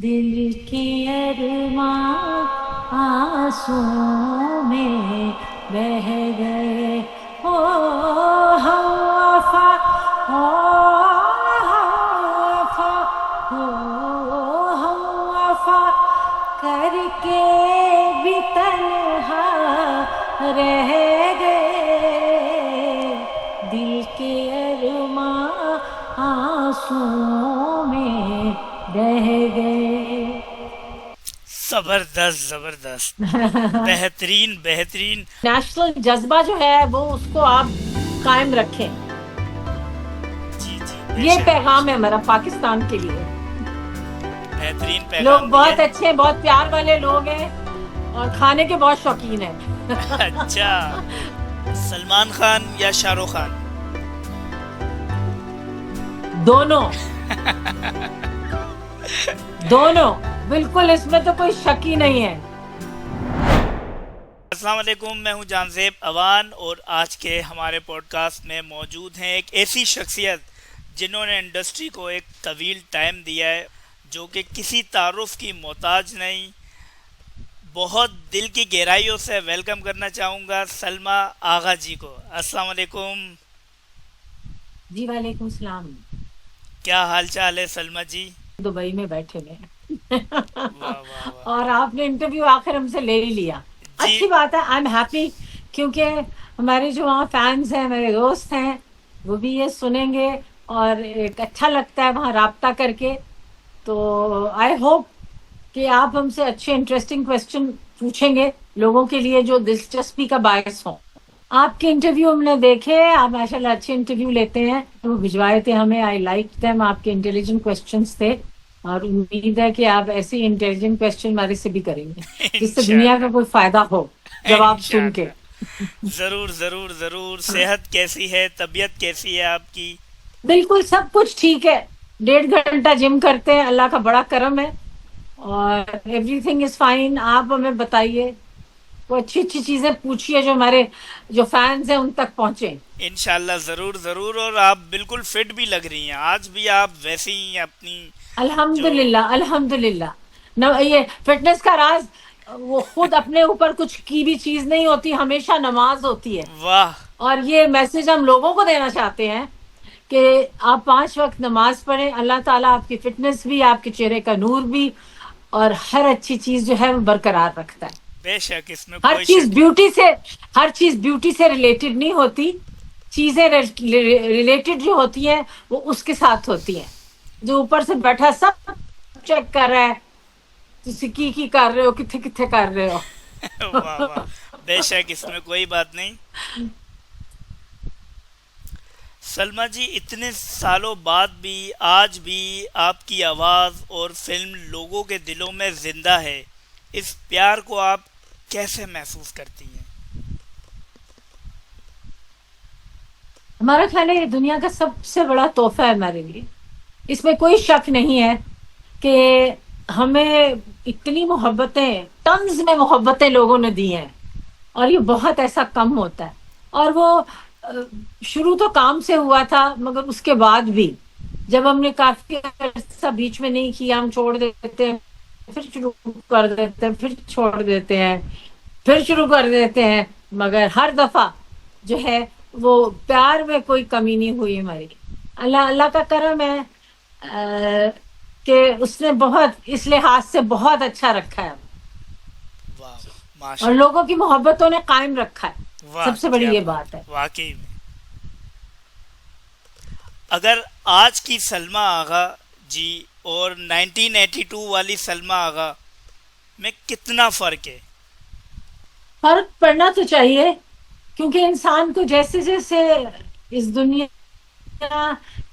दिल के अरमां आंसुओं में बह गए हो, हम वफा हो, हम वफा हो, हम वफा करके भी तन्हा रह गए। दिल के अरमां आंसुओं में बह गए। जबरदस्त जबरदस्त। बेहतरीन बेहतरीन। नेशनल जज्बा जो है वो उसको आप कायम रखें। जी जी, ये बेशक पैगाम है बेशक। हमारा पाकिस्तान के लिए। बेहतरीन लोग पैगाम दिया बहुत अच्छे हैं, बहुत प्यार वाले लोग हैं और खाने के बहुत शौकीन है। हैं। अच्छा, सलमान खान या शाहरुख खान? दोनों, दोनों, बिल्कुल, इसमें तो कोई शक ही नहीं है। अस्सलाम वालेकुम, मैं हूं जानजेब अवान और आज के हमारे पॉडकास्ट में मौजूद हैं एक ऐसी शख्सियत जिन्होंने इंडस्ट्री को एक तवील टाइम दिया है, जो कि किसी तारुफ की मोहताज नहीं। बहुत दिल की गहराइयों से वेलकम करना चाहूँगा सलमा आगा जी को। अस्सलाम वालेकुम। जी वालेकुम सलाम। क्या हाल चाल है सलमा जी? दुबई में बैठे हुए हैं। वाह वाह वाह। और आपने इंटरव्यू आखिर हमसे ले ही लिया। जी। अच्छी बात है, आई एम हैप्पी, क्योंकि हमारे जो वहाँ फैंस हैं, मेरे दोस्त हैं, वो भी ये सुनेंगे और एक अच्छा लगता है वहाँ राब्ता करके। तो आई होप कि आप हमसे अच्छे इंटरेस्टिंग क्वेश्चन पूछेंगे, लोगों के लिए जो दिलचस्पी का बायस हो। आपके इंटरव्यू हमने देखे, आप माशाल्लाह अच्छे इंटरव्यू लेते हैं, तो भिजवाए थे हमें, आई लाइक देम, आपके इंटेलिजेंट क्वेश्चंस थे। और उम्मीद है कि आप ऐसे इंटेलिजेंट क्वेश्चन हमारे से भी करेंगे, जिससे दुनिया का इंशाल्लाह। कोई फायदा हो जवाब सुन के। इंशाल्लाह। ज़रूर ज़रूर ज़रूर। सेहत कैसी है, तबीयत कैसी है आपकी? बिल्कुल सब कुछ ठीक है। 1.5 घंटा जिम करते हैं, अल्लाह का बड़ा करम है, और एवरीथिंग इज फाइन। आप हमें बताइए, वो अच्छी अच्छी चीजें पूछिए जो हमारे जो फैंस हैं उन तक पहुंचे। इंशाल्लाह ज़रूर ज़रूर। और आप बिल्कुल फिट भी लग रही हैं, आज भी आप वैसी ही अपनी जो। अल्हम्दुलिल्लाह, अल्हम्दुलिल्लाह। न ये फिटनेस का राज, वो खुद अपने ऊपर कुछ की भी चीज नहीं होती, हमेशा नमाज होती है। वाह। और ये मैसेज हम लोगों को देना चाहते हैं कि आप 5 वक्त नमाज पढ़ें, अल्लाह ताला आपकी फिटनेस भी, आपके चेहरे का नूर भी, और हर अच्छी चीज जो है वो बरकरार रखता है। बेशक, इसमें हर कोई चीज शक नहीं। ब्यूटी से, हर चीज ब्यूटी से रिलेटेड नहीं होती। चीजें रिलेटेड जो होती हैं वो उसके साथ होती हैं। जो ऊपर से बैठा सब चेक कर रहा है, ਤੁਸੀਂ की कर रहे हो, किथे किथे कर रहे हो। वाह वाह। बेशक, इसमें कोई बात नहीं। सलमा जी, इतने सालों बाद भी आज भी आपकी आवाज़ और फिल्म लोगों के दिलों में ज़िंदा है। इस प्यार को आप कैसे महसूस करती हैं? हमारा ख्याल है ये दुनिया का सबसे बड़ा तोहफा है हमारे लिए। इसमें कोई शक नहीं है कि हमें इतनी मोहब्बतें, टन्स में मोहब्बतें लोगों ने दी हैं, और ये बहुत ऐसा कम होता है। और वो शुरू तो काम से हुआ था, मगर उसके बाद भी जब हमने काफी अरसा बीच में नहीं किया, हम छोड़ देते हैं, फिर शुरू कर देते हैं, फिर छोड़ देते हैं, फिर शुरू कर देते हैं, मगर हर दफा जो है वो प्यार में कोई कमी नहीं हुई हमारी। अल्लाह अल्लाह का करम है, कि उसने बहुत इस लिहाज से बहुत अच्छा रखा है, वाह वाह, और माशाल्लाह। लोगों की मोहब्बतों ने कायम रखा है। वाह, सबसे बड़ी क्या ये बात बात है है। वाकई में। अगर आज की सलमा आगा जी और 1982 वाली सलमा आगा में कितना फ़र्क है? फर्क पड़ना तो चाहिए, क्योंकि इंसान को जैसे जैसे इस दुनिया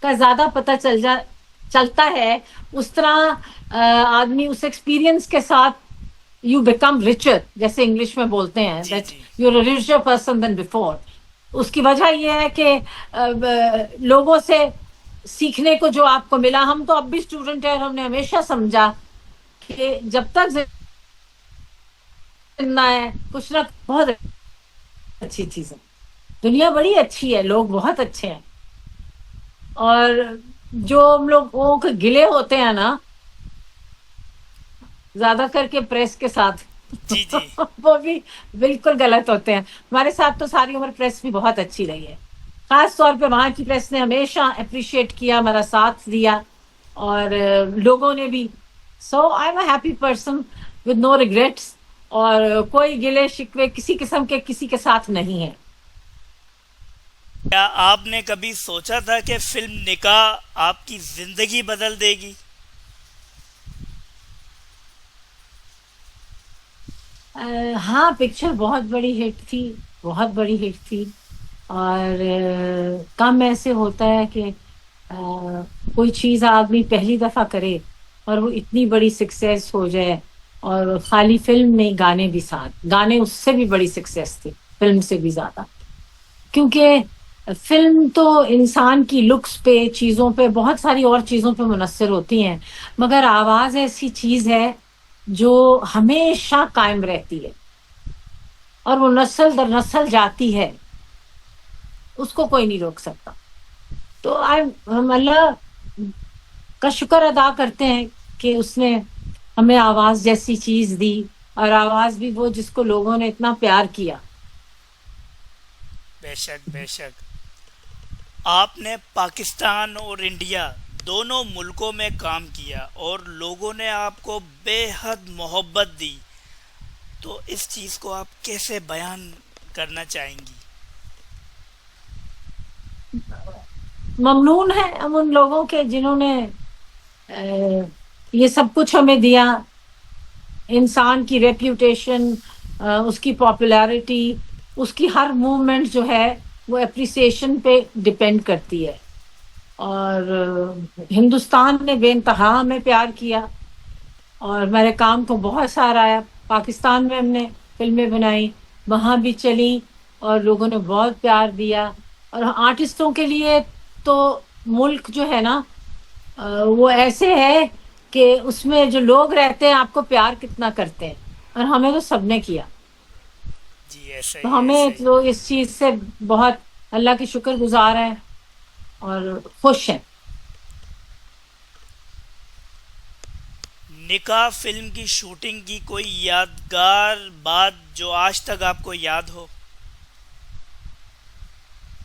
का ज्यादा पता चलता है, उस तरह आदमी उस एक्सपीरियंस के साथ यू बिकम रिचर, जैसे इंग्लिश में बोलते हैं, जी दैट जी। You are a richer person than before. उसकी वजह यह है कि लोगों से सीखने को जो आपको मिला, हम तो अब भी स्टूडेंट है और हमने हमेशा समझा कि जब तक जिंदा है कुछ ना, बहुत अच्छी चीज है। दुनिया बड़ी अच्छी है, लोग बहुत अच्छे हैं, और जो हम लोगों के गिले होते हैं ना, ज्यादा करके प्रेस के साथ। जी जी। वो भी बिल्कुल गलत होते हैं। हमारे साथ तो सारी उम्र प्रेस भी बहुत अच्छी रही है। खास तौर पे वहां की प्रेस ने हमेशा अप्रिशिएट किया, हमारा साथ दिया, और लोगों ने भी। So I am a happy person with no regrets, और कोई गिले शिकवे किसी किस्म के किसी के साथ नहीं है। क्या आपने कभी सोचा था कि फिल्म निकाह आपकी जिंदगी बदल देगी? हाँ, पिक्चर बहुत बड़ी हिट थी, बहुत बड़ी हिट थी। और कम ऐसे होता है कि कोई चीज आदमी पहली दफा करे और वो इतनी बड़ी सक्सेस हो जाए। और खाली फिल्म नहीं, गाने भी साथ, गाने उससे भी बड़ी सक्सेस थी, फिल्म से भी ज्यादा। क्योंकि फिल्म तो इंसान की लुक्स पे, चीजों पे, बहुत सारी और चीजों पे मुनस्सर होती हैं, मगर आवाज ऐसी चीज है जो हमेशा कायम रहती है, और वो नस्ल दर नस्ल जाती है, उसको कोई नहीं रोक सकता। तो हम अल्लाह का शुक्र अदा करते हैं कि उसने हमें आवाज जैसी चीज दी, और आवाज भी वो जिसको लोगों ने इतना प्यार किया। बेशक बेशक। आपने पाकिस्तान और इंडिया दोनों मुल्कों में काम किया और लोगों ने आपको बेहद मोहब्बत दी, तो इस चीज़ को आप कैसे बयान करना चाहेंगी? ममनून है हम उन लोगों के जिन्होंने ये सब कुछ हमें दिया। इंसान की रेप्यूटेशन, उसकी पॉपुलैरिटी, उसकी हर मूवमेंट जो है वो एप्रिसिएशन पे डिपेंड करती है। और हिंदुस्तान ने बेइंतहा हमें प्यार किया, और मेरे काम को बहुत सराहा। पाकिस्तान में हमने फिल्में बनाई, वहां भी चली, और लोगों ने बहुत प्यार दिया। और आर्टिस्टों के लिए तो मुल्क जो है ना, वो ऐसे है कि उसमें जो लोग रहते हैं आपको प्यार कितना करते हैं, और हमें तो सबने किया। जी ऐसा तो ही ऐसा हमें ही। तो इस चीज से बहुत अल्लाह की शुक्रगुजार है, और खुश हैं। निकाह फिल्म की शूटिंग की कोई यादगार बात जो आज तक आपको याद हो?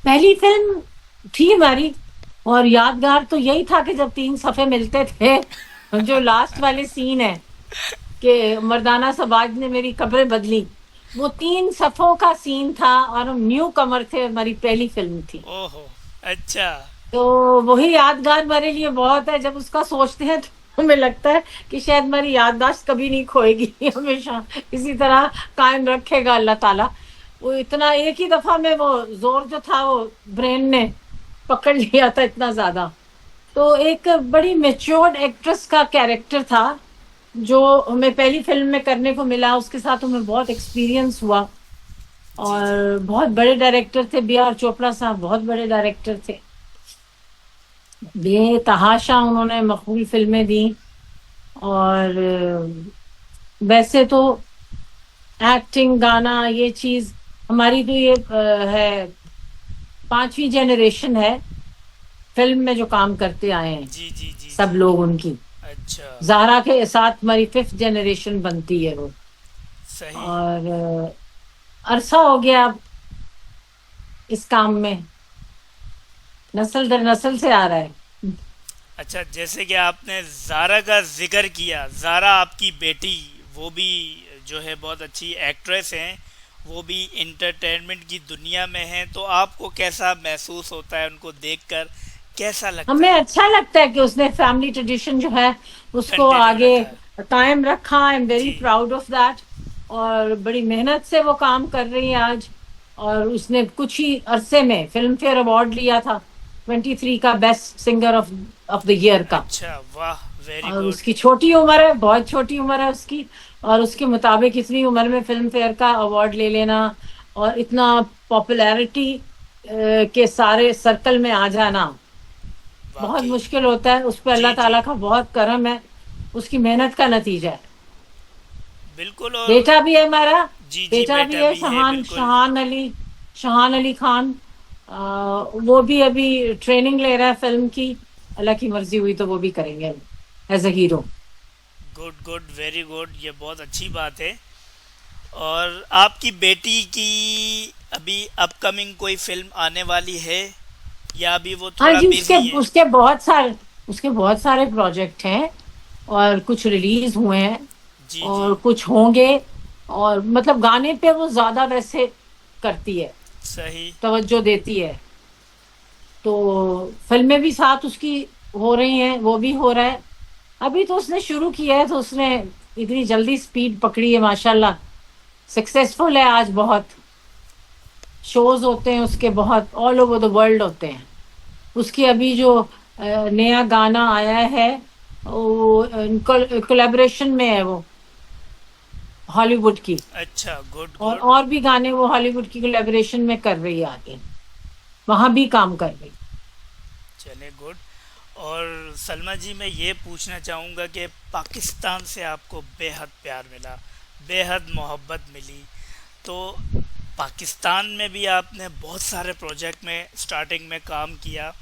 पहली फिल्म थी हमारी, और यादगार तो यही था कि जब 3 सफ़े मिलते थे, जो लास्ट वाले सीन है कि मर्दाना सबाज ने मेरी कब्रें बदली, वो 3 सफ़ों का सीन था, और हम न्यू कमर थे, हमारी पहली फिल्म थी। ओहो। अच्छा। तो वही यादगार हमारे लिए बहुत है। जब उसका सोचते हैं तो हमें लगता है कि शायद हमारी याददाश्त कभी नहीं खोएगी, हमेशा इसी तरह कायम रखेगा अल्लाह ताला। वो इतना एक ही दफा में वो जोर जो था वो ब्रेन ने पकड़ लिया था, इतना ज्यादा। तो एक बड़ी मेच्योर्ड एक्ट्रेस का कैरेक्टर था जो हमें पहली फिल्म में करने को मिला। उसके साथ हमें बहुत एक्सपीरियंस हुआ, जी जी। और बहुत बड़े डायरेक्टर थे, बी आर चोपड़ा साहब बहुत बड़े डायरेक्टर थे। बेतहाशा उन्होंने मकबूल फिल्में दी। और वैसे तो एक्टिंग, गाना, ये चीज हमारी तो ये है, 5वीं जनरेशन है फिल्म में जो काम करते आए हैं, जी जी जी सब जी। लोग उनकी। अच्छा। ज़ारा के साथ हमारी 5th जनरेशन बनती है वो। सही। और अरसा हो गया अब इस काम में, नस्ल दर नस्ल से आ रहा है। अच्छा, जैसे कि आपने ज़ारा का जिक्र किया, ज़ारा आपकी बेटी, वो भी जो है बहुत अच्छी एक्ट्रेस हैं, वो भी इंटरटेनमेंट की दुनिया में हैं, तो आपको कैसा महसूस होता है उनको देखकर? कैसा लगता हमें है? अच्छा लगता है कि उसने फैमिली ट्रेडिशन जो है उसको कंटिन्यू आगे रखा है। कायम रखा। आई एम वेरी जी। Proud of that. और बड़ी मेहनत से वो काम कर रही है आज। और उसने कुछ ही अरसे में फिल्म फेयर अवार्ड लिया था, 23 का best singer of the year का। अच्छा, वाह, वेरी और गुड। उसकी छोटी उम्र है, बहुत छोटी उम्र है उसकी, और उसके मुताबिक इतनी उम्र में फिल्म फेयर का अवार्ड ले लेना, और इतना पॉपुलैरिटी के सारे सर्कल में आ जाना, बहुत वाकई। मुश्किल होता है। उस पर जी अल्लाह जी। ताला का बहुत करम है, उसकी मेहनत का नतीजा है। बिल्कुल। और बेटा भी है हमारा, जी जी, बेटा भी बेटा है भी है, शहान बिल्कुल। शहान अली, शहान अली खान। वो भी अभी ट्रेनिंग ले रहा है फिल्म की। अल्लाह की मर्जी हुई तो वो भी करेंगे as a hero. Good good, very good, ये बहुत अच्छी बात है। और आपकी बेटी की अभी अपकमिंग कोई फिल्म आने वाली है, या अभी वो हाँ थोड़ा जी, उसके बिजी है? उसके बहुत सारे प्रोजेक्ट हैं, और कुछ रिलीज हुए हैं, जी जी। और कुछ होंगे। और मतलब गाने पे वो ज्यादा वैसे करती है, सही। तवज्जो देती है। तो फिल्में भी साथ उसकी हो रही हैं, वो भी हो रहा है। अभी तो उसने शुरू किया है, तो उसने इतनी जल्दी स्पीड पकड़ी है, माशाल्लाह। सक्सेसफुल है आज बहुत। शोज होते हैं उसके, बहुत ऑल ओवर द वर्ल्ड होते हैं। उसकी अभी जो नया गाना आया है, वो कोलैबोरेशन में है वो, हॉलीवुड की। अच्छा, गुड गुड। और भी गाने वो हॉलीवुड की कोलैबोरेशन में कर रही है आगे, वहां भी काम कर रही। चले, गुड। और सलमा जी, मैं ये पूछना चाहूँगा कि पाकिस्तान से आपको बेहद प्यार मिला, बेहद मोहब्बत मिली, तो पाकिस्तान में भी आपने बहुत सारे प्रोजेक्ट में स्टार्टिंग में काम किया,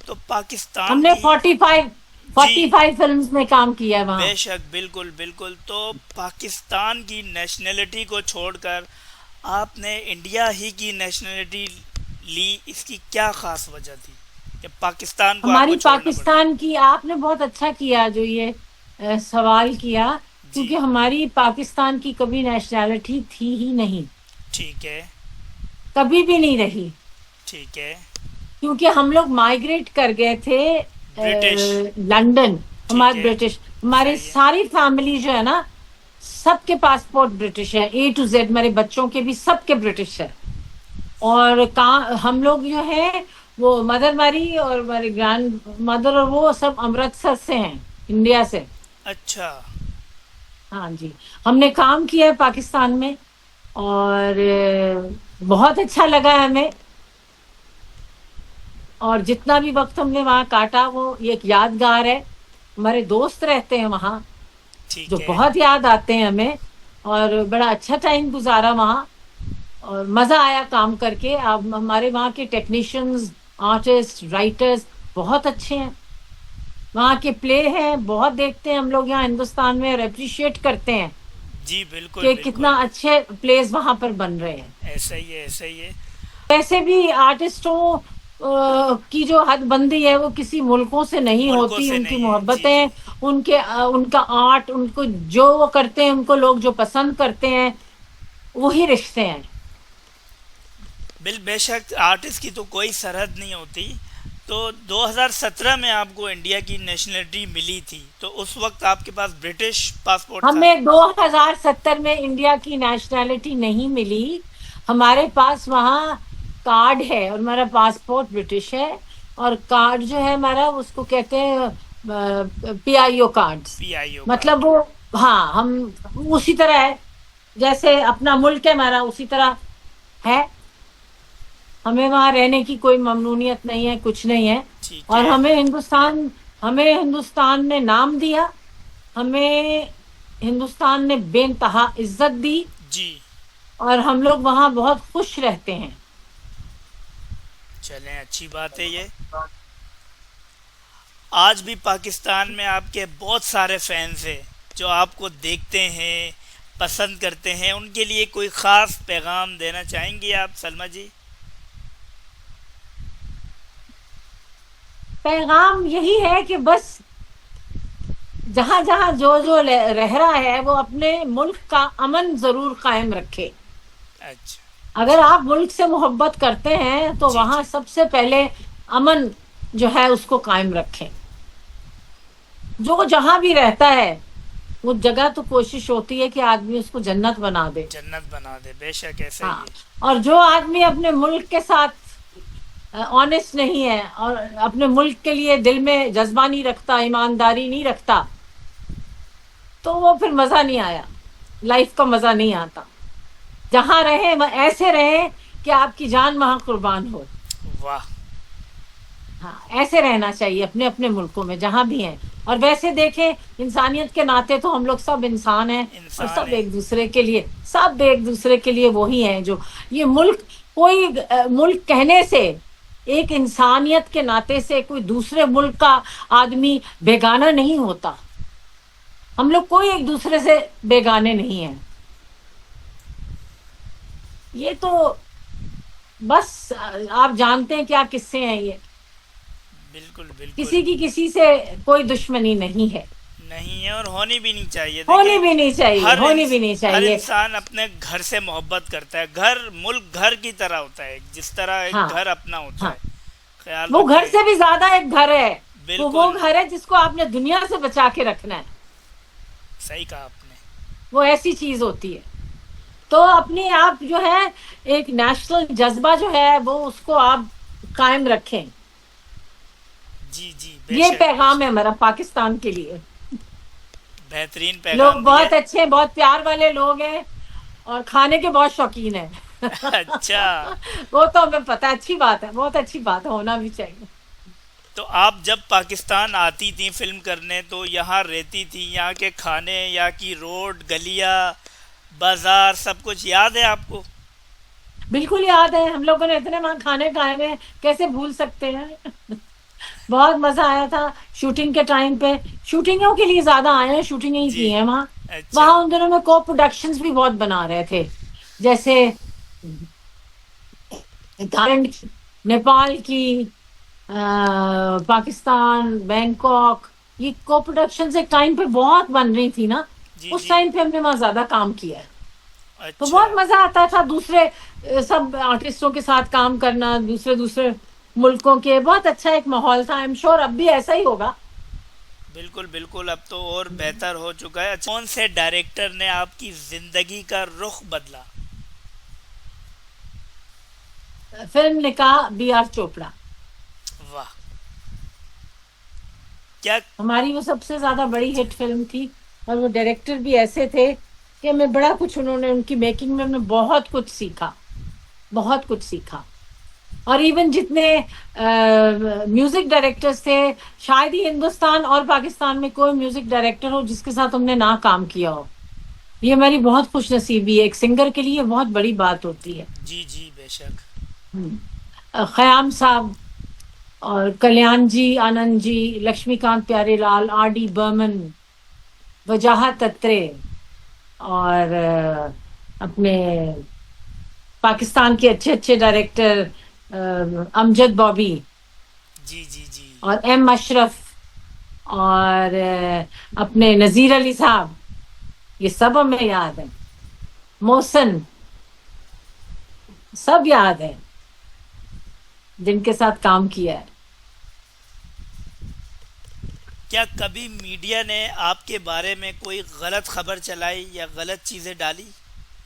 तो पाकिस्तान हमने की। 45 जी, 45 फिल्म्स में काम किया है वहाँ। बेशक, बिल्कुल बिल्कुल। तो पाकिस्तान की नेशनलिटी को छोड़कर आपने इंडिया ही की नेशनलिटी ली, इसकी क्या ख़ास वजह थी कि पाकिस्तान को हमारी आपको छोड़ना पड़ा? पाकिस्तान की, आपने बहुत अच्छा किया जो ये सवाल किया, जी। क्योंकि हमारी पाकिस्तान की कभी नेशनैलिटी थी ही नहीं, ठीक है। कभी भी नहीं रही। ठीक है। क्योंकि हम लोग माइग्रेट कर गए थे ब्रिटिश। लंदन। ठीक हमारे है। ब्रिटिश, हमारी सही है। सारी फैमिली जो है ना, सबके पासपोर्ट ब्रिटिश है, A to Z। मेरे बच्चों के भी सबके ब्रिटिश है। और हम लोग जो है, वो मदर मैरी और मेरी ग्रैंड मदर, और वो सब अमृतसर से हैं, इंडिया से। अच्छा। हाँ जी। हमने काम किया है पाकिस्तान में, और बहुत अच्छा लगा है हमें। और जितना भी वक्त हमने वहाँ काटा, वो ये एक यादगार है। हमारे दोस्त रहते हैं वहाँ, जो ठीक है। बहुत याद आते हैं हमें। और बड़ा अच्छा टाइम गुजारा वहाँ, और मजा आया काम करके। अब हमारे वहाँ के टेक्नीशियंस, आर्टिस्ट, राइटर्स बहुत अच्छे हैं। वहाँ के प्ले हैं, बहुत देखते हैं हम लोग यहाँ हिंदुस्तान में, और अप्रिशिएट करते हैं जी, बिल्कुल कि कितना बिल्कुल। अच्छे प्लेस वहाँ पर बन रहे हैं। ऐसा ही है, ऐसा ही है। वैसे भी आर्टिस्टों की जो हदबंदी है, वो किसी मुल्कों से नहीं मुल्कों होती। से उनकी नहीं है, जी जी। मोहब्बतें, उनका आर्ट, उनको जो वो करते हैं, उनको लोग जो पसंद करते हैं, वही रिश्ते हैं। बेशक आर्टिस्ट की तो कोई सरहद नहीं होती। तो 2017 में आपको इंडिया की नेशनलिटी मिली थी, तो उस वक्त आपके पास ब्रिटिश पासपोर्ट था? हमें 2070 में इंडिया की नेशनैलिटी नहीं मिली। हमारे पास वहाँ कार्ड है, और हमारा पासपोर्ट ब्रिटिश है। और कार्ड जो है हमारा, उसको कहते हैं PIO कार्ड्स। पीआईओ मतलब कार्ड। वो, हाँ, हम उसी तरह है, जैसे अपना मुल्क है हमारा, उसी तरह है। हमें वहां रहने की कोई ममनूनियत नहीं है, कुछ नहीं है। ठीक और है। हमें हिंदुस्तान ने नाम दिया, हमें हिंदुस्तान ने बेइंतहा इज्जत दी, जी। और हम लोग वहां बहुत खुश रहते हैं। चलें, अच्छी बात है ये। आज भी पाकिस्तान में आपके बहुत सारे फैंस हैं जो आपको देखते हैं, पसंद करते हैं, उनके लिए कोई ख़ास पैगाम देना चाहेंगी आप, सलमा जी? पैगाम यही है कि बस जहां जहां जो जो रह रहा है, वो अपने मुल्क का अमन जरूर कायम रखे। अच्छा। अगर आप मुल्क से मोहब्बत करते हैं, तो जी वहां जी। सबसे पहले अमन जो है उसको कायम रखें। जो जहां भी रहता है, वो जगह तो कोशिश होती है कि आदमी उसको जन्नत बना दे। जन्नत बना दे, बेशक ऐसा ही हाँ। है। और जो आदमी अपने मुल्क के साथ ऑनेस्ट नहीं है, और अपने मुल्क के लिए दिल में जज्बा नहीं रखता, ईमानदारी नहीं रखता, तो वो फिर मजा नहीं आया, लाइफ का मजा नहीं आता। जहां रहे वह ऐसे रहे कि आपकी जान वहां कुर्बान हो। वाह। हाँ, ऐसे रहना चाहिए अपने अपने मुल्कों में जहां भी हैं। और वैसे देखें, इंसानियत के नाते तो हम लोग सब इंसान हैं, और इंसान सब है। एक दूसरे के लिए वही हैं जो ये मुल्क। कोई मुल्क कहने से, एक इंसानियत के नाते से, कोई दूसरे मुल्क का आदमी बेगाना नहीं होता। हम लोग कोई एक दूसरे से बेगाने नहीं है। ये तो बस आप जानते हैं क्या किस्से हैं ये। बिल्कुल बिल्कुल। किसी की किसी से कोई दुश्मनी नहीं है, नहीं है और होनी भी नहीं चाहिए। होनी देखें, भी नहीं चाहिए, होनी भी नहीं हर चाहिए। इंसान अपने घर से मोहब्बत करता है। घर, मुल्क घर की तरह होता है, जिस तरह एक हाँ घर अपना होता हाँ, है। ख्याल वो घर रखिए। से भी ज्यादा एक घर है। वो बिल्कुल घर है जिसको आपने दुनिया से बचा के रखना है। सही कहा आपने। वो ऐसी चीज होती है। तो अपने आप जो है, एक नेशनल जज्बा जो है वो उसको आप कायम रखें। जी जी, ये बेशक पैगाम है बेशक। हमारा पाकिस्तान के लिए। बेहतरीन लोग पैगाम दिया बहुत है। अच्छे हैं, बहुत प्यार वाले लोग हैं, और खाने के बहुत शौकीन हैं। अच्छा, वो तो हमें पता है, अच्छी बात है, बहुत अच्छी बात है, होना भी चाहिए। तो आप जब पाकिस्तान आती थी फिल्म करने, तो यहाँ रहती थी, यहाँ के खाने, यहाँ की रोड गलियाँ, बाजार, सब कुछ याद है आपको? बिल्कुल याद है, हम लोगों ने इतने वहां खाने खाए हुए हैं, कैसे भूल सकते हैं। बहुत मजा आया था शूटिंग के टाइम पे। शूटिंगों के लिए ज्यादा आए हैं, शूटिंग ही जी। की है वहां। अच्छा। वहां उन दिनों में को प्रोडक्शंस भी बहुत बना रहे थे, जैसे थाईलैंड की, नेपाल की, पाकिस्तान, बैंकॉक। ये को प्रोडक्शंस एक टाइम पे बहुत बन रही थी ना। जी उस जी। टाइम पे हमने वहां ज्यादा काम किया है। तो अच्छा। बहुत मजा आता था दूसरे सब आर्टिस्टों के साथ काम करना, दूसरे दूसरे मुल्कों के। बहुत अच्छा एक माहौल था। आई एम श्योर अब भी ऐसा ही होगा। बिल्कुल बिल्कुल, अब तो और बेहतर हो चुका है। अच्छा, कौन से डायरेक्टर ने आपकी जिंदगी का रुख बदला? फिल्म निकाह, बी आर चोपड़ा। वाह, क्या! हमारी वो सबसे ज्यादा बड़ी अच्छा। हिट फिल्म थी। और वो डायरेक्टर भी ऐसे थे कि हमें बड़ा कुछ, उन्होंने उनकी मेकिंग में हमने बहुत कुछ सीखा, बहुत कुछ सीखा। और इवन जितने म्यूजिक डायरेक्टर्स थे, शायद ही हिंदुस्तान और पाकिस्तान में कोई म्यूजिक डायरेक्टर हो जिसके साथ हमने ना काम किया हो। ये हमारी बहुत खुशनसीबी है, एक सिंगर के लिए बहुत बड़ी बात होती है। जी जी, बेशक। खयाम साहब, और कल्याण जी, आनंद जी, लक्ष्मीकांत प्यारेलाल, आर डी बर्मन, वजाहत अत्रे, और अपने पाकिस्तान के अच्छे अच्छे डायरेक्टर, अमजद बॉबी, जी जी जी। और एम अशरफ, और अपने नजीर अली साहब। ये सब हमें याद है। मोहसन, सब याद है जिनके साथ काम किया है। क्या कभी मीडिया ने आपके बारे में कोई गलत खबर चलाई या गलत चीज़ें डाली?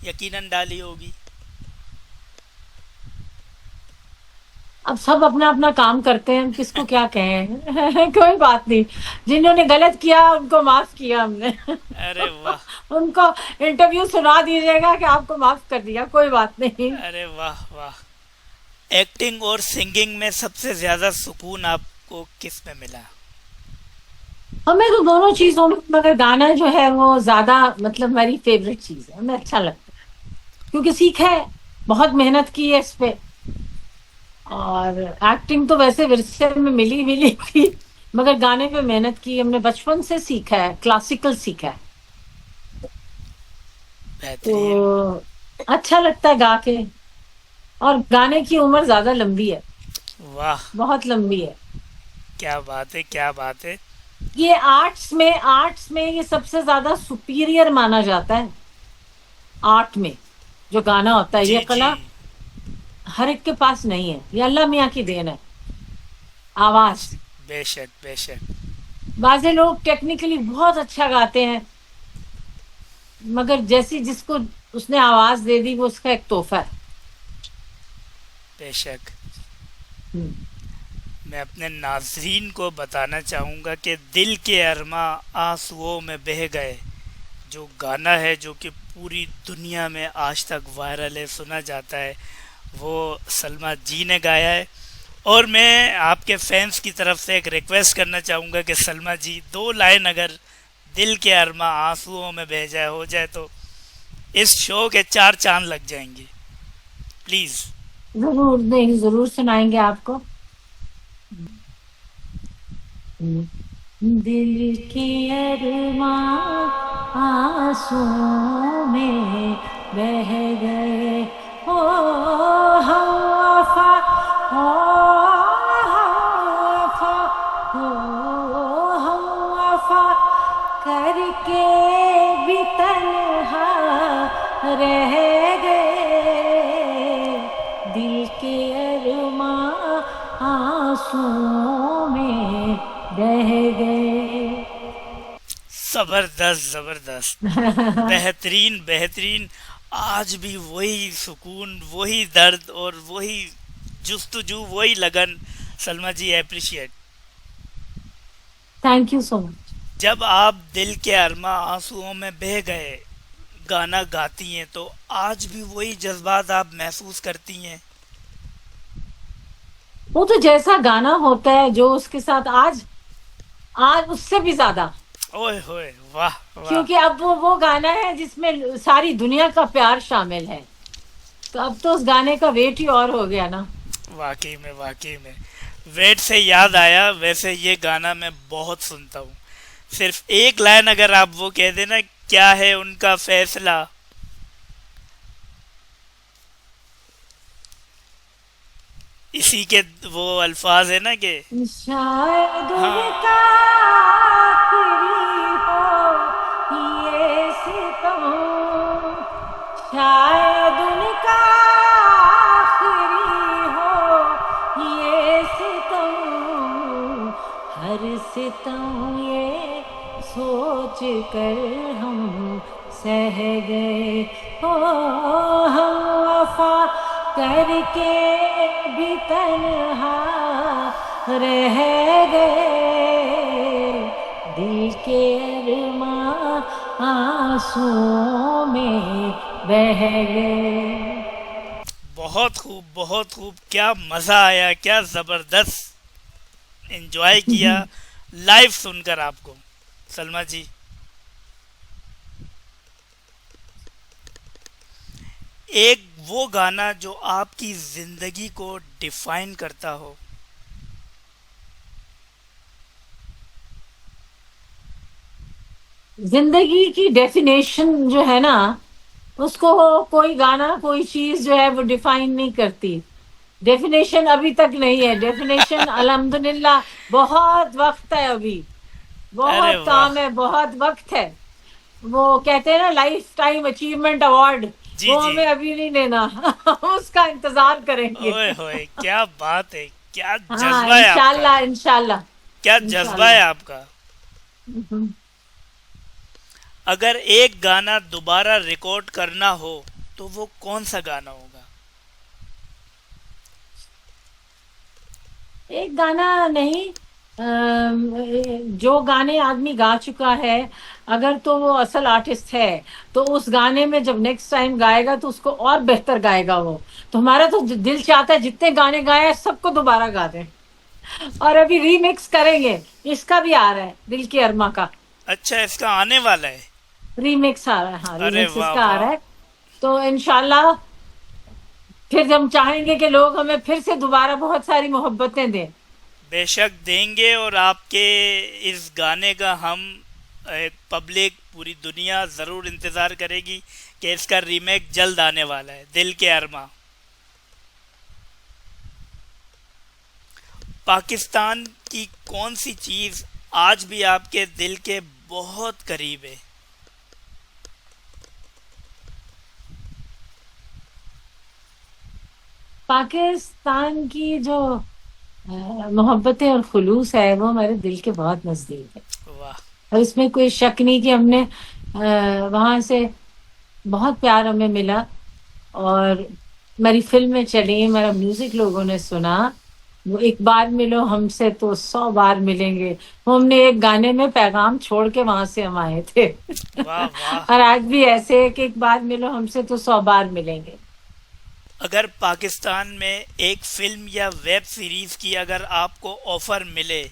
यकीनन डाली होगी। अब सब अपना अपना काम करते हैं, हम किसको क्या कहें। कोई बात नहीं। जिन्होंने गलत किया उनको माफ किया हमने। अरे वाह! उनको इंटरव्यू सुना दीजिएगा कि आपको माफ कर दिया, कोई बात नहीं। अरे वाह वाह! एक्टिंग और सिंगिंग में सबसे ज़्यादा सुकून आपको किस में मिला? हमें तो दोनों चीजों में, मगर गाना जो है वो ज्यादा, मतलब मेरी फेवरेट चीज है, हमें अच्छा लगता है। क्योंकि सीखा है, बहुत मेहनत की है इस पे। और एक्टिंग तो वैसे विरसे में मिली मिली थी, मगर गाने पे मेहनत की हमने, बचपन से सीखा है, क्लासिकल सीखा है। बेहतरीन। तो अच्छा लगता है गा के। और गाने की उम्र ज्यादा लंबी है, वाह, बहुत लंबी है। क्या बात है, क्या बात है! ये आर्ट्स में ये सबसे ज्यादा सुपीरियर माना जाता है। आर्ट में जो गाना होता है, जी ये जी। कला हर एक के पास नहीं है, ये अल्लाह मियाँ की देन है। आवाज, बेशक बेशक। बाजे लोग टेक्निकली बहुत अच्छा गाते हैं, मगर जैसी जिसको उसने आवाज दे दी वो उसका एक तोहफा है। बेशक। हम्म। मैं अपने नाजरीन को बताना चाहूँगा कि दिल के अरमा आंसुओं में बह गए, जो गाना है जो कि पूरी दुनिया में आज तक वायरल है, सुना जाता है, वो सलमा जी ने गाया है। और मैं आपके फैंस की तरफ से एक रिक्वेस्ट करना चाहूँगा कि सलमा जी, दो लाइन अगर दिल के अरमा आंसुओं में बह जाए हो जाए तो इस शो के चार चांद लग जाएंगे। प्लीज़। जरूर, नहीं जरूर सुनाएंगे आपको। हम्म। दिल के अरमां आंसुओं में बह गए, हो हम वफा, हो हम वफा, हो हम वफा करके भी तन्हा रह गए, दिल के अरमां आंसुओं में बह गए। जबरदस्त जबरदस्त, बेहतरीन बेहतरीन। आज भी वही सुकून, वही दर्द और वही जुस्तजू, वही लगन। Salma ji, appreciate. Thank you so much. जब आप दिल के अरमा आंसुओं में बह गए गाना गाती हैं, तो आज भी वही जज्बात आप महसूस करती हैं? वो तो जैसा गाना होता है जो उसके साथ आज आज उससे भी ज्यादा, ओए होए, वाह वाह। क्योंकि अब वो गाना है जिसमें सारी दुनिया का प्यार शामिल है, तो अब तो उस गाने का वेट ही और हो गया ना। वाकई में, वाकई में। वेट से याद आया, वैसे ये गाना मैं बहुत सुनता हूँ। सिर्फ एक लाइन अगर आप वो कह देना, क्या है उनका फैसला। इसी के वो अल्फाज है ना कि शायद हाँ, उनका आखिरी हो ये सितम, शायद उनका आखिरी हो ये सितम, हर सितम ये सोच कर हम सह गए, हो हम वफा करके भी तन्हा रह गए, दिल के अरमां आंसुओं में बह गए। बहुत खूब बहुत खूब। क्या मज़ा आया, क्या ज़बरदस्त एंजॉय किया लाइव सुनकर आपको, सलमा जी। एक वो गाना जो आपकी ज़िंदगी को डिफाइन करता हो। जिंदगी की डेफिनेशन जो है ना, उसको कोई गाना कोई चीज जो है वो डिफाइन नहीं करती। डेफिनेशन अभी तक नहीं है, डेफिनेशन अल्हम्दुलिल्लाह बहुत वक्त है अभी, अरे बहुत वाह। काम है, बहुत वक्त है। वो कहते हैं ना लाइफ टाइम अचीवमेंट अवार्ड, जी वो जी। हमें अभी नहीं लेना। उसका इंतजार करेंगे। ओए होए, क्या बात है, क्या हाँ, जज्बा है आपका, इंशाल्लाह इंशाल्लाह क्या जज्बा है इंशाल्लाह। आपका। अगर एक गाना दोबारा रिकॉर्ड करना हो, तो वो कौन सा गाना होगा? एक गाना नहीं, जो गाने आदमी गा चुका है, अगर तो वो असल आर्टिस्ट है, तो उस गाने में जब नेक्स्ट टाइम गाएगा तो उसको और बेहतर गाएगा वो। तो हमारा तो दिल चाहता है जितने गाने गाए हैं सबको दोबारा गा दें, और अभी रीमिक्स करेंगे। इसका भी आ रहा है दिल की अरमा का अच्छा, इसका आने वाला है। रीमिक्स आ रहा है, हाँ अरे रीमिक्स वाह इसका आ वाह। रहा है। तो इंशाल्लाह फिर हम चाहेंगे कि लोग हमें फिर से दोबारा बहुत सारी मोहब्बतें दें। बेशक देंगे, और आपके इस गाने का हम पब्लिक, पूरी दुनिया ज़रूर इंतज़ार करेगी कि इसका रीमेक जल्द आने वाला है, दिल के अरमा। पाकिस्तान की कौन सी चीज़ आज भी आपके दिल के बहुत करीब है? पाकिस्तान की जो मोहब्बतें और खुलूस है वो हमारे दिल के बहुत नजदीक है, वाह। और इसमें कोई शक नहीं कि हमने वहां से बहुत प्यार हमें मिला, और हमारी फिल्में चली, हमारा म्यूजिक लोगों ने सुना। वो एक बार मिलो हमसे तो 100 बार मिलेंगे, वो हमने एक गाने में पैगाम छोड़ के वहां से हम आए थे। वाह वाह। और आज भी ऐसे है कि एक बार मिलो हमसे तो 100 बार मिलेंगे। अगर पाकिस्तान में एक फिल्म या वेब सीरीज की अगर आपको ऑफर मिले,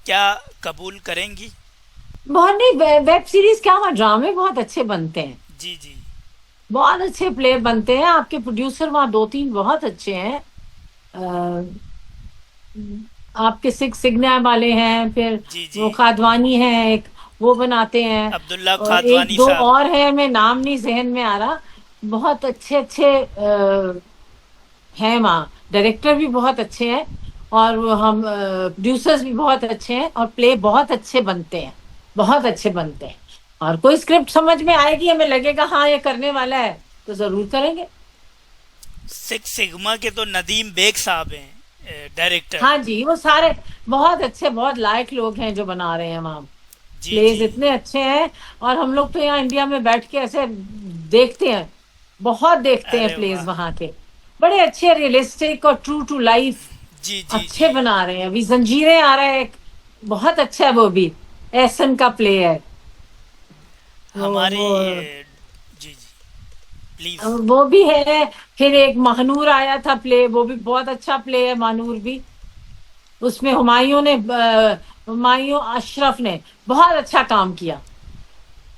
क्या कबूल करेंगी? बहुत नहीं, वेब सीरीज क्या, वहाँ ड्रामे बहुत अच्छे बनते हैं, जी जी। बहुत अच्छे प्ले बनते हैं, आपके प्रोड्यूसर वहाँ 2-3 बहुत अच्छे हैं। आपके सिक्स सिग्मा वाले हैं, फिर जी जी। वो खादवानी है एक, वो बनाते हैं। अब्दुल्ला और एक खादवानी दो साहब। और है, मैं नाम नहीं जहन में आ रहा। बहुत अच्छे अच्छे हैं वहाँ, डायरेक्टर भी बहुत अच्छे हैं, और वो हम प्रोड्यूसर्स भी बहुत अच्छे हैं, और प्ले बहुत अच्छे बनते हैं, बहुत अच्छे बनते हैं। और कोई स्क्रिप्ट समझ में आएगी, हमें लगेगा हाँ ये करने वाला है, तो जरूर करेंगे। सिक्स सिग्मा के तो नदीम बेग साहब हैं डायरेक्टर। हाँ जी, वो सारे बहुत अच्छे, बहुत लायक लोग हैं जो बना रहे हैं वहाँ। जी प्लेज जी। इतने अच्छे हैं, और हम लोग तो यहाँ इंडिया में बैठ के ऐसे देखते हैं, बहुत देखते हैं अरे प्लेज वाह। वहाँ के। बड़े अच्छे, रियलिस्टिक और ट्रू टू लाइफ जी जी अच्छे जी। बना रहे हैं। अभी जंजीरें आ रहा है एक, बहुत अच्छा है वो भी, एहसन का प्ले है। हमारी वो जी जी, प्लीज। वो भी है। फिर एक महानूर आया था प्ले, वो भी बहुत अच्छा प्ले है, महानूर भी। उसमें हुमायूं अशरफ ने बहुत अच्छा काम किया।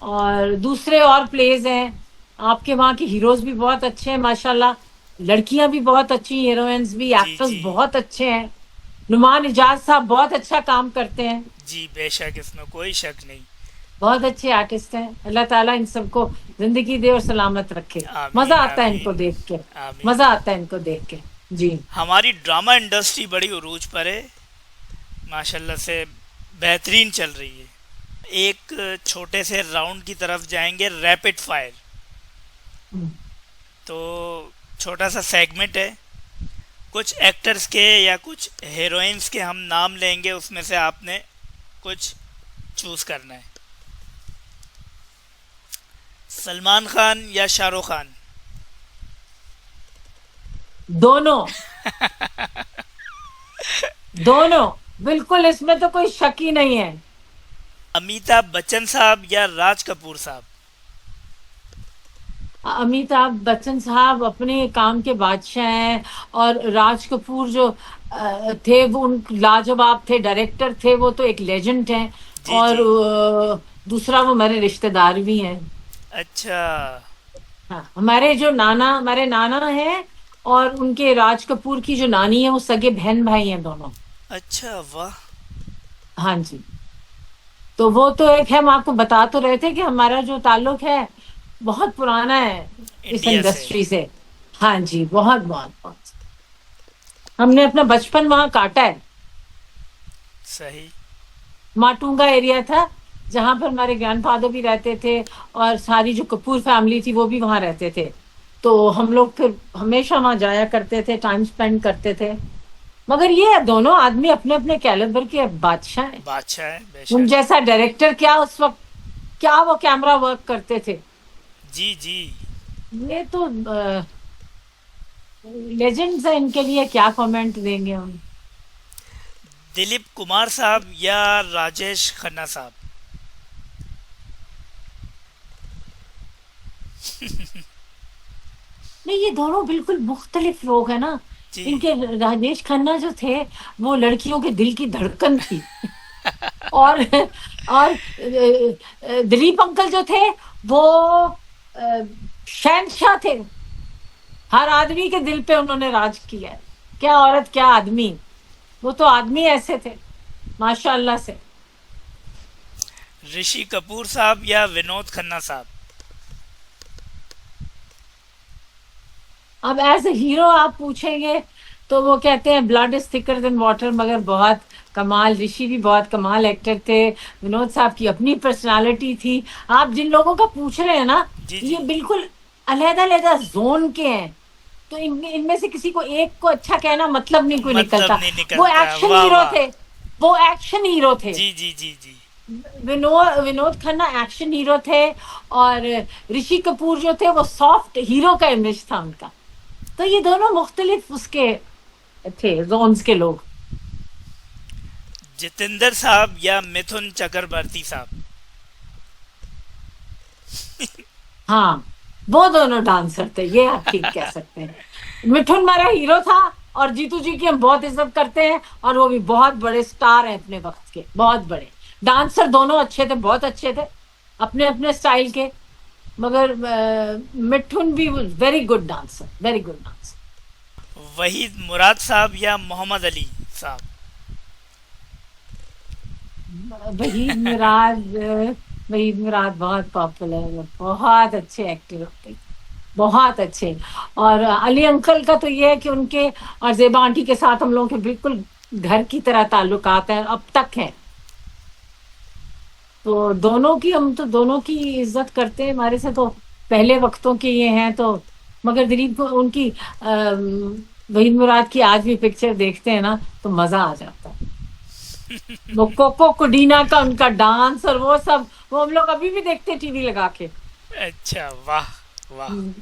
और दूसरे और प्लेज हैं, आपके वहाँ के हीरोज भी बहुत अच्छे हैं माशाल्लाह, लड़कियां भी बहुत अच्छी, हीरोइंस भी, जी एक्टर्स जी बहुत अच्छे हैं। नुमान इजाज साहब बहुत अच्छा काम करते हैं, जी, बेशक इसमें कोई शक नहीं। बहुत अच्छे आर्टिस्ट हैं। अल्लाह ताला इन सबको जिंदगी दे और सलामत रखे। मजा आमीन आता है इनको आमीन देख के, आमीन। मजा आता है इनको देख के। जी। हमारी ड्रामा इंडस्ट्री बड़ी उरूज पर है, माशाल्लाह से बेहतरीन चल रही है। एक छोटे से राउंड की तरफ जाएंगे, रैपिड फायर। हम्म। तो छोटा सा सेगमेंट है, कुछ एक्टर्स के या कुछ हीरोइंस के हम नाम लेंगे, उसमें से आपने कुछ चूज करना है। सलमान खान या शाहरुख खान? दोनों, दोनों, बिल्कुल, इसमें तो कोई शक ही नहीं है। अमिताभ बच्चन साहब या राज कपूर साहब? अमिताभ बच्चन साहब अपने काम के बादशाह हैं, और राज कपूर जो थे वो उन लाजवाब थे, डायरेक्टर थे, वो तो एक लेजेंड हैं। जी और जी। दूसरा वो मेरे रिश्तेदार भी हैं। अच्छा। हाँ, हमारे नाना हैं, और उनके राज कपूर की जो नानी है वो सगे बहन भाई हैं दोनों। अच्छा वाह। हाँ जी। तो वो तो एक है, हम आपको बता तो रहे थे कि हमारा जो ताल्लुक है बहुत पुराना है इस इंडिया से। इंडस्ट्री से। हाँ जी, बहुत बहुत बहुत। हमने अपना बचपन वहां काटा है। सही। माटुंगा एरिया था जहां पर हमारे ग्रैंडफादर भी रहते थे, और सारी जो कपूर फैमिली थी वो भी वहां रहते थे। तो हम लोग फिर हमेशा वहां जाया करते थे, टाइम स्पेंड करते थे। मगर ये दोनों आदमी अपने अपने कैलिबर के बादशाह हैं। बादशाह है उन बेशक। जैसा डायरेक्टर क्या उस वक्त, क्या वो कैमरा वर्क करते थे। जी जी। ये तो लेजेंड्स है, इनके लिए क्या कमेंट देंगे हम। दिलीप कुमार साहब या राजेश खन्ना साहब? नहीं, ये दोनों बिल्कुल मुख्तलिफ लोग हैं ना। जी। इनके राजेश खन्ना जो थे वो लड़कियों के दिल की धड़कन थी। और दिलीप अंकल जो थे वो शहनशाह थे। हर आदमी के दिल पे उन्होंने राज किया है। क्या औरत, क्या आदमी, वो तो आदमी ऐसे थे माशाल्लाह से। ऋषि कपूर साहब या विनोद खन्ना साहब? अब एज ए हीरो आप पूछेंगे तो वो कहते हैं blood is thicker than water, मगर बहुत कमाल, ऋषि भी बहुत कमाल एक्टर थे। विनोद साहब की अपनी पर्सनालिटी थी। आप जिन लोगों का पूछ रहे हैं ना, जी ये जी। बिल्कुल अलहदा अलहदा जोन के हैं। तो इनमें से किसी को एक को अच्छा कहना मतलब नहीं कोई मतलब निकलता। नहीं वो निकलता, एक्शन वाह हीरो वाह। थे, वो एक्शन हीरो थे। जी जी जी जी। विनोद खन्ना एक्शन हीरो थे, और ऋषि कपूर जो थे वो सॉफ्ट हीरो का इमेज था उनका। तो ये दोनों मुख्तलिफ उसके थे, जोन्स के लोग। जितेंद्र साहब या मिथुन चक्रवर्ती साहब? हाँ, वो दोनों डांसर थे, ये आप ठीक कह सकते हैं। मिठुन हमारा हीरो था, और जीतू जी की हम बहुत इज्जत करते हैं, और वो भी बहुत बड़े स्टार हैं अपने वक्त के, बहुत बड़े डांसर। दोनों अच्छे थे, बहुत अच्छे थे अपने अपने स्टाइल के। मगर मिठुन भी very good dancer, very good dancer. Waheed Murad sahab या मोहम्मद अली साहब? वहीद मुराद, वहीद मुराद बहुत पॉपुलर है, बहुत अच्छे एक्टर होते हैं, बहुत अच्छे। और अली अंकल का तो ये है कि उनके और जेबा आंटी के साथ हम लोगों के बिल्कुल घर की तरह ताल्लुकात हैं, अब तक हैं। तो दोनों की, हम तो दोनों की इज्जत करते हैं, हमारे से तो पहले वक्तों के ये हैं तो। मगर दिलीप को उनकी वहीद मुराद की आज भी पिक्चर देखते हैं ना तो मजा आ जाता है। वो कोको कोडीना का उनका डांस और वो सब, वो हम लोग अभी भी देखते हैं टीवी लगा के। अच्छा, वाह वाह। हम्म,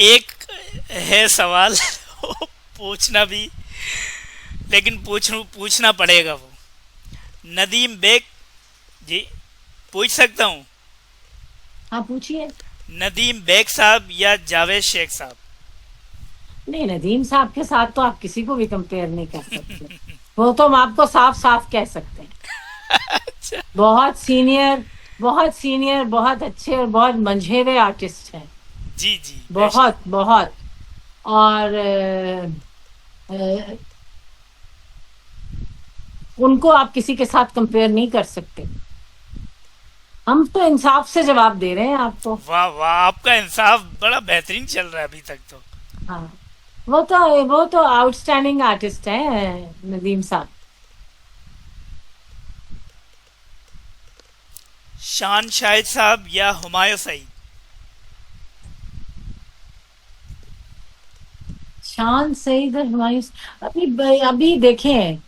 एक है सवाल वो पूछना भी, लेकिन पूछना पड़ेगा वो। नदीम बेग जी, पूछ सकता हूँ? हाँ पूछिए। नदीम बेग साहब या जावेद शेख साहब? नहीं, नदीम साहब के साथ तो आप किसी को भी कंपेयर नहीं कर सकते, वो तो हम आपको साफ साफ कह सकते हैं। अच्छा। बहुत सीनियर, बहुत सीनियर, बहुत अच्छे और बहुत मंझे हुए आर्टिस्ट हैं, जी जी, बेशक। बहुत बहुत। और अ, उनको आप किसी के साथ कंपेयर नहीं कर सकते। हम तो इंसाफ से जवाब दे रहे हैं आपको। वाह वाह, आपका इंसाफ बड़ा बेहतरीन चल रहा है अभी तक तो। हाँ, वो तो आउटस्टैंडिंग आर्टिस्ट हैं नदीम साहब। शान शाहिद साहब या हुमायूं सईद? शान सईद और हुमायूं, अभी अभी देखें,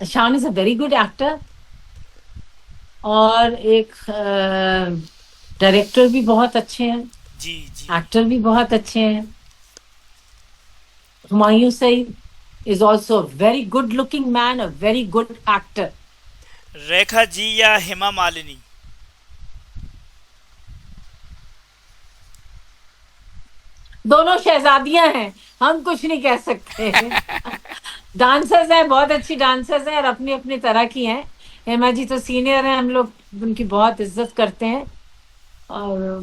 शान is a very good actor, और एक डायरेक्टर भी बहुत अच्छे हैं, जी जी। एक्टर भी बहुत अच्छे हैं। Humayun Saeed is also very good looking man, a very good actor. Rekha ji या हेमा मालिनी? दोनों शहजादियां हैं, हम कुछ नहीं कह सकते। डांसर्स हैं, बहुत अच्छी डांसर्स हैं और अपनी अपनी तरह की हैं। हेमा जी तो सीनियर हैं, हम लोग उनकी बहुत इज्जत करते हैं। और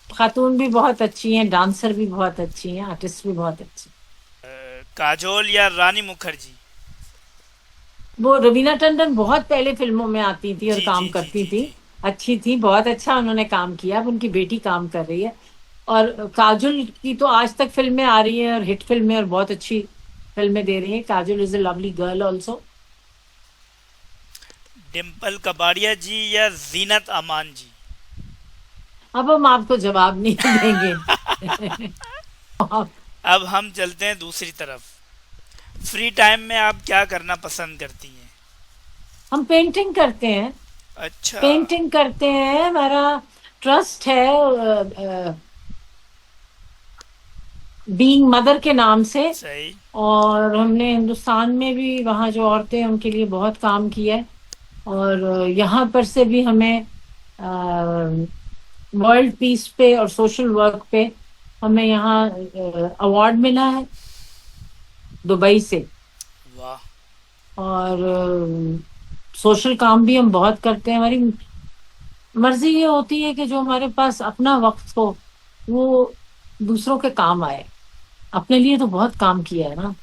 खातून भी बहुत अच्छी हैं, डांसर भी बहुत अच्छी हैं, आर्टिस्ट भी बहुत अच्छी। काजोल या रानी मुखर्जी? वो रवीना टंडन बहुत पहले फिल्मों में आती थी और जी काम जी जी करती जी थी, जी। अच्छी थी, बहुत अच्छा उन्होंने काम किया। अब उनकी बेटी काम कर रही है। और काजोल की तो आज तक फिल्में आ रही हैं और हिट फिल्में और बहुत अच्छी फिल्में दे रही है। Kajol is a lovely girl also. Dimple Kapadia ji या जीनत अमान जी? अब हम आपको जवाब नहीं देंगे। अब हम चलते हैं दूसरी तरफ। फ्री टाइम में आप क्या करना पसंद करती हैं? हम पेंटिंग करते हैं, अच्छा। पेंटिंग करते हैं, हमारा ट्रस्ट है बीइंग मदर के नाम से। सही। और हमने हिंदुस्तान में भी वहाँ जो औरतें हैं उनके लिए बहुत काम किया है। और यहाँ पर से भी हमें वर्ल्ड पीस पे और सोशल वर्क पे हमें यहाँ अवार्ड मिला है दुबई से। वाह। और सोशल काम भी हम बहुत करते हैं। हमारी मर्जी ये होती है कि जो हमारे पास अपना वक्त हो वो दूसरों के काम आए। अपने लिए तो बहुत काम किया है ना,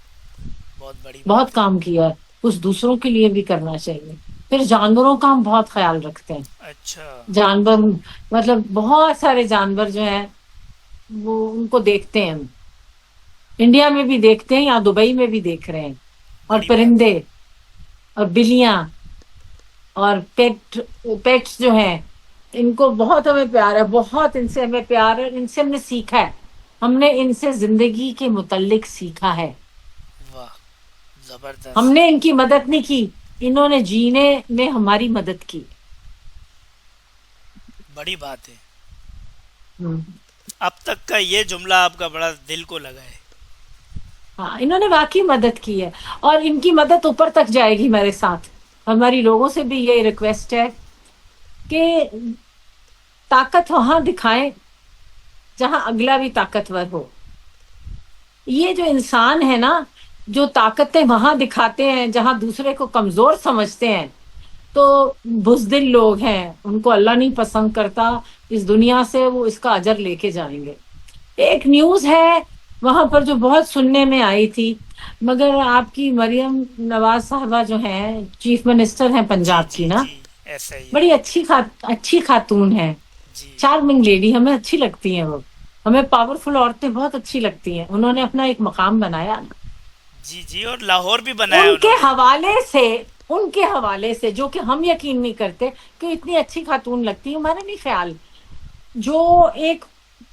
बहुत बड़ी बहुत बात है। काम किया है, कुछ दूसरों के लिए भी करना चाहिए। फिर जानवरों का हम बहुत ख्याल रखते हैं। अच्छा। जानवर, मतलब बहुत सारे जानवर जो हैं वो उनको देखते हैं हम, इंडिया में भी देखते हैं, यहाँ दुबई में भी देख रहे हैं। और बड़ी बात है। परिंदे और बिल्लियां और पेट्स जो हैं, इनको बहुत हमें प्यार है, बहुत इनसे हमें प्यार है, इनसे हमने सीखा है, हमने इनसे जिंदगी के मुतल्लिक सीखा है। वाह, जबरदस्त। हमने इनकी मदद नहीं की, इन्होंने जीने में हमारी मदद की। बड़ी बात है। हम्म। अब तक का ये जुमला आपका बड़ा दिल को लगा है। हाँ, इन्होंने वाकई मदद की है और इनकी मदद ऊपर तक जाएगी मेरे साथ। हमारी लोगों से भी ये रिक्वेस्ट है कि ताकत वहां दिखाएं जहां अगला भी ताकतवर हो। ये जो इंसान है ना, जो ताकतें वहां दिखाते हैं जहां दूसरे को कमजोर समझते हैं, तो बुजदिल लोग हैं, उनको अल्लाह नहीं पसंद करता। इस दुनिया से वो इसका अजर लेके जाएंगे। एक न्यूज है वहां पर जो बहुत सुनने में आई थी। मगर आपकी मरियम नवाज साहबा जो है चीफ मिनिस्टर हैं जी पंजाब की जी ना, जी, ऐसा ही है। बड़ी अच्छी खातून है। जी चार्मिंग लेडी, हमें अच्छी लगती हैं वो। हमें पावरफुल औरतें बहुत अच्छी लगती हैं। उन्होंने अपना एक मकाम बनाया। जी जी, और लाहौर भी बनाया उनके उन्होंने। हवाले से उनके हवाले से जो कि हम यकीन नहीं करते कि इतनी अच्छी खातून लगती है, हमारा नहीं ख्याल। जो एक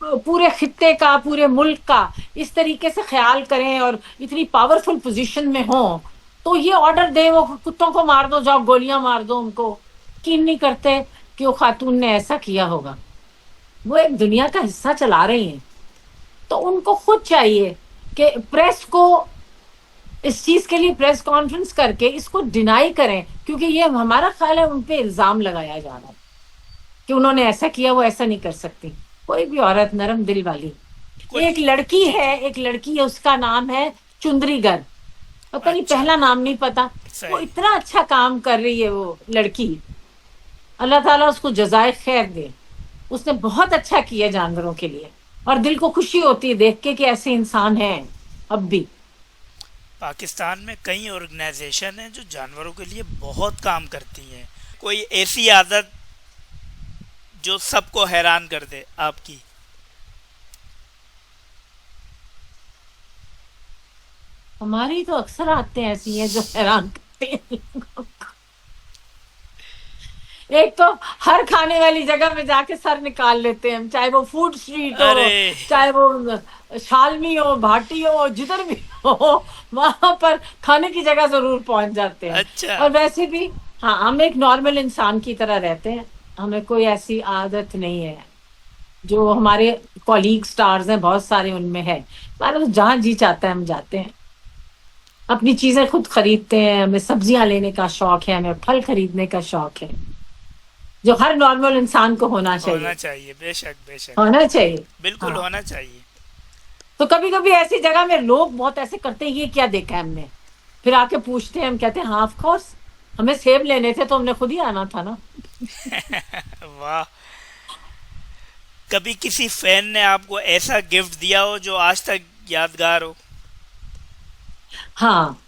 पूरे खित्ते का, पूरे मुल्क का इस तरीके से ख्याल करें और इतनी पावरफुल पोजीशन में हो, तो ये ऑर्डर दे वो कुत्तों को मार दो, जाओ गोलियां मार दो उनको। यकीन नहीं करते कि वो खातून ने ऐसा किया होगा। वो एक दुनिया का हिस्सा चला रही हैं, तो उनको खुद चाहिए कि प्रेस को इस चीज के लिए प्रेस कॉन्फ्रेंस करके इसको डिनाई करें, क्योंकि ये हमारा ख्याल है उन पे इल्जाम लगाया जा रहा है कि उन्होंने ऐसा किया, वो ऐसा नहीं कर सकती। कोई भी औरत नरम दिल वाली। कुछ। जी जी। एक लड़की है, उसका नाम है चुंदरीगर। पता नहीं, अच्छा। पहला नाम नहीं पता। वो सही। इतना अच्छा काम कर रही है वो लड़की। अल्लाह ताला उसको जजाय खैर दे। उसने बहुत अच्छा किया जानवरों के लिए, और दिल को खुशी होती है देख के कि ऐसे इंसान हैं अब भी। पाकिस्तान में कई ऑर्गेनाइजेशन हैं जो जानवरों के लिए बहुत काम करती हैं। कोई ऐसी आदत जो सबको हैरान कर दे आपकी? हमारी तो अक्सर आते ऐसी हैं जो हैरान करते हैं। एक तो हर खाने वाली जगह में जाके सर निकाल लेते हैं हम, चाहे वो फूड स्ट्रीट हो, अरे। चाहे वो शालमी हो, भाटी हो, जिधर भी हो, वहां पर खाने की जगह जरूर पहुंच जाते हैं। अच्छा। और वैसे भी हाँ, हम एक नॉर्मल इंसान की तरह रहते हैं। हमें कोई ऐसी आदत नहीं है जो हमारे कॉलीग स्टार्स हैं बहुत सारे उनमें है। हमारा तो जहां जी चाहता है हम जाते हैं, अपनी चीजें खुद खरीदते हैं। हमें सब्जियां लेने का शौक है, हमें फल खरीदने का शौक है, जो हर नॉर्मल इंसान को होना होना चाहिए। चाहिए, बेशक बेशक। होना चाहिए। बिल्कुल हाँ। होना चाहिए। तो कभी कभी ऐसी जगह में लोग बहुत ऐसे करते हैं, ये क्या देखा है हमने, फिर आके पूछते हैं, हम कहते हैं हाँ ऑफ कोर्स, हमें सेब लेने थे तो हमने खुद ही आना था ना। वाह। कभी किसी फैन ने आपको ऐसा गिफ्ट दिया हो जो आज तक यादगार हो? हाँ,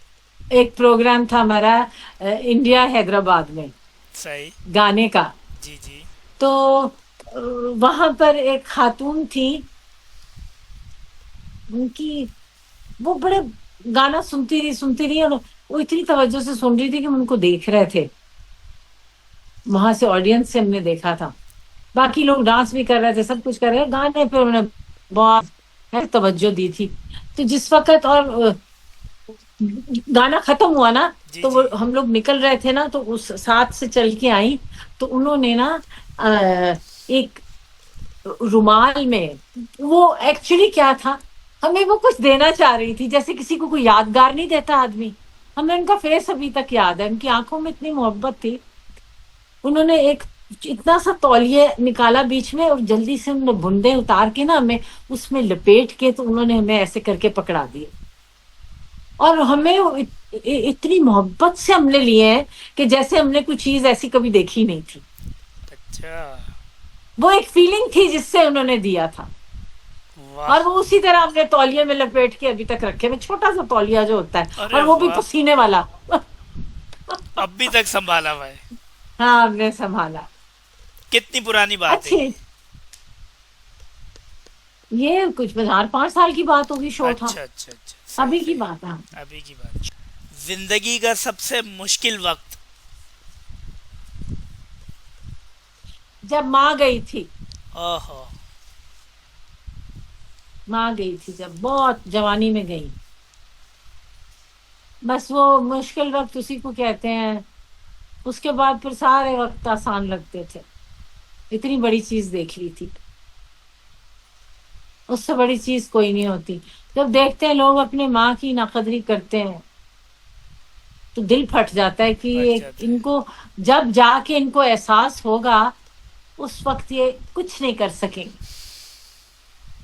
एक प्रोग्राम था हमारा इंडिया हैदराबाद में, सही। गाने का। जी जी। तो वहां पर एक खातून थी, उनकी वो बड़े गाना सुनती रही, और वो इतनी तवज्जो से सुन रही थी कि हम उनको देख रहे थे। वहां से ऑडियंस से हमने देखा था। बाकी लोग डांस भी कर रहे थे, सब कुछ कर रहे थे, गाने पे उन्होंने बहुत है तवज्जो दी थी। तो जिस वक्त और गाना खत्म हुआ ना, जी तो वो जी। हम लोग निकल रहे थे ना, तो उस साथ से चल के आई। तो उन्होंने ना एक रुमाल में, वो एक्चुअली क्या था, हमें वो कुछ देना चाह रही थी, जैसे किसी को कोई यादगार नहीं देता आदमी। हमें उनका फेस अभी तक याद है, उनकी आंखों में इतनी मोहब्बत थी। उन्होंने एक इतना सा तौलिए निकाला बीच में, और जल्दी से उन्होंने बुंदे उतार के ना हमें उसमें लपेट के, तो उन्होंने हमें ऐसे करके पकड़ा दिए। और हमें वो इतनी मोहब्बत से हमने लिए हैं कि जैसे हमने कोई चीज ऐसी कभी देखी नहीं थी। अच्छा। वो एक फीलिंग थी जिससे उन्होंने दिया था। वाह। और वो उसी तरह हमने तौलिए में लपेट के अभी तक रखे हुए, छोटा सा तौलिया जो होता है, अरे और वो भी वाह। पसीने वाला। अब भी तक संभाला हुआ है? हाँ, हमने संभाला। कितनी पुरानी बात है अच्छी, ये? ये कुछ 4-5 साल की बात होगी, शो था, अच्छा अच्छा अच्छा, सही अभी की सही। बात है। अभी की बात। जिंदगी का सबसे मुश्किल वक्त? जब माँ गई थी, ओहो। माँ गई थी जब, बहुत जवानी में गई। बस वो मुश्किल वक्त उसी को कहते हैं। उसके बाद फिर सारे वक्त आसान लगते थे। इतनी बड़ी चीज देख ली थी, उससे बड़ी चीज कोई नहीं होती। जब देखते हैं लोग अपने माँ की नाकदरी करते हैं, तो दिल फट जाता है कि फट जाता है। इनको जब जाके इनको एहसास होगा, उस वक्त ये कुछ नहीं कर सकेंगे।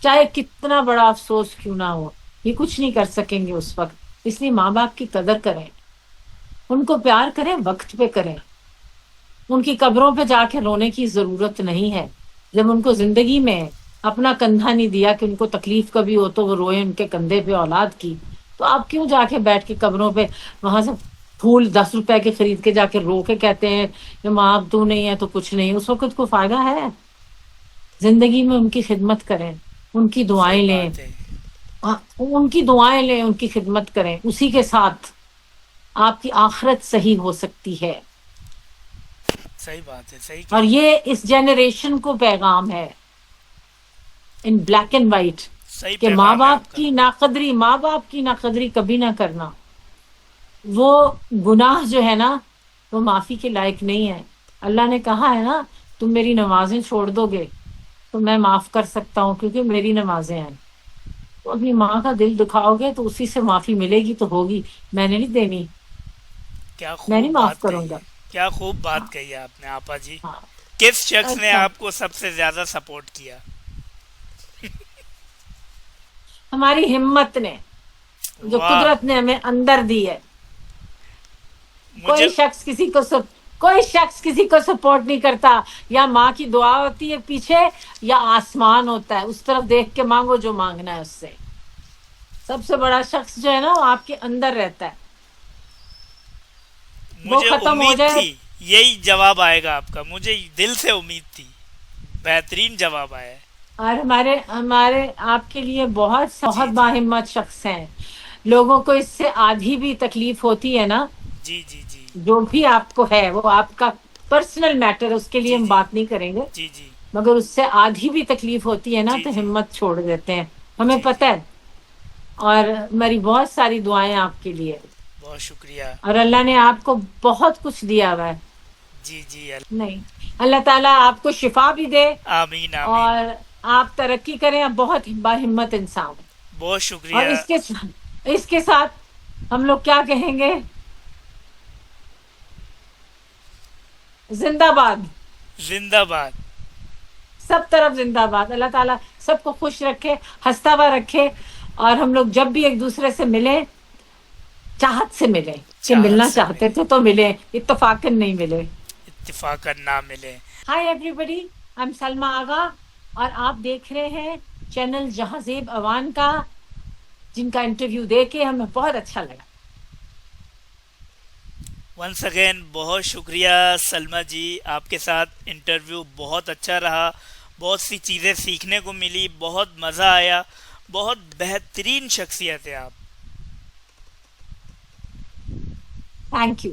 चाहे कितना बड़ा अफसोस क्यों ना हो, ये कुछ नहीं कर सकेंगे उस वक्त। इसलिए माँ बाप की कदर करें, उनको प्यार करें, वक्त पे करें। उनकी कब्रों पे जाके रोने की जरूरत नहीं है। जब उनको जिंदगी में अपना कंधा नहीं दिया कि उनको तकलीफ कभी हो तो वो रोए उनके कंधे पे औलाद की। तो आप क्यों जाके बैठ के कब्रों पे वहां से फूल 10 रुपए के खरीद के जाके रो के कहते हैं कि माँ अब तू नहीं है तो कुछ नहीं, उस वक्त को फायदा है? जिंदगी में उनकी खिदमत करें, उनकी सही दुआएं लें। बात है। उनकी दुआएं लें, उनकी खिदमत करें, उसी के साथ आपकी आखिरत सही हो सकती है। सही बात है, सही और कह रही ये हैं। इस जनरेशन को पैगाम है, इन ब्लैक एंड वाइट, सही कि पैगाम है आपका। माँ बाप की नाकदरी कभी ना करना। वो गुनाह जो है ना, वो माफी के लायक नहीं है। अल्लाह ने कहा है ना, तुम मेरी नमाजें छोड़ दोगे तो मैं माफ कर सकता हूँ क्योंकि मेरी नमाजें हैं। तो अपनी माँ का दिल दुखाओगे तो उसी से माफी मिलेगी तो होगी, मैंने नहीं देनी, क्या मैं नहीं खूब माफ बात कही करूंगा। है, क्या खूब बात हाँ। कही है आपने आपा जी। हाँ। किस शख्स ने अच्छा, आपको सबसे ज्यादा सपोर्ट किया? हमारी हिम्मत ने, जो वाह। कुदरत ने हमें अंदर दी है। मुझे कोई शख्स किसी को सपोर्ट नहीं करता। या माँ की दुआ होती है पीछे, या आसमान होता है, उस तरफ देख के मांगो जो मांगना है उससे। सबसे बड़ा शख्स जो है ना, वो आपके अंदर रहता है। वो मुझे खत्म हो उम्मीद जाए। थी यही जवाब आएगा आपका, मुझे दिल से उम्मीद थी। बेहतरीन जवाब आया है। और हमारे हमारे आपके लिए बहुत जी जी। बाहिम्मत शख्स हैं। लोगों को इससे आधी भी तकलीफ होती है ना, जी जी जी। जो भी आपको है वो आपका पर्सनल मैटर है, उसके लिए जी हम जी। बात नहीं करेंगे। जी जी। मगर उससे आधी भी तकलीफ होती है ना जी तो जी। हिम्मत छोड़ देते हैं, हमें जी पता जी। है। और मेरी बहुत सारी दुआएं आपके लिए। बहुत शुक्रिया। और अल्लाह ने आपको बहुत कुछ दिया हुआ है। जी जी। नहीं, अल्लाह ताला आपको शिफा भी दे, आमीन आमीन। और आप तरक्की करें। आप बहुत बाहिम्मत इंसान हैं। बहुत और शुक्रिया। इसके साथ हम लोग क्या कहेंगे? जिंदाबाद। जिंदाबाद। सब तरफ जिंदाबाद। अल्लाह ताला सबको खुश रखे, हंसता हुआ रखे। और हम लोग जब भी एक दूसरे से मिले, चाहत से मिले, कि चाहत मिलना से चाहते मिले, थे तो मिले, इत्तफाकन नहीं मिले। इत्तेफाकन ना मिले। Hi everybody, I am Salma Agha, और आप देख रहे हैं चैनल जहाजेब अवान का, जिनका इंटरव्यू देके हमें बहुत अच्छा लगा। वंस अगेन बहुत शुक्रिया सलमा जी, आपके साथ इंटरव्यू बहुत अच्छा रहा। बहुत सी चीज़ें सीखने को मिली, बहुत मज़ा आया। बहुत बेहतरीन शख्सियत है आप। Thank you.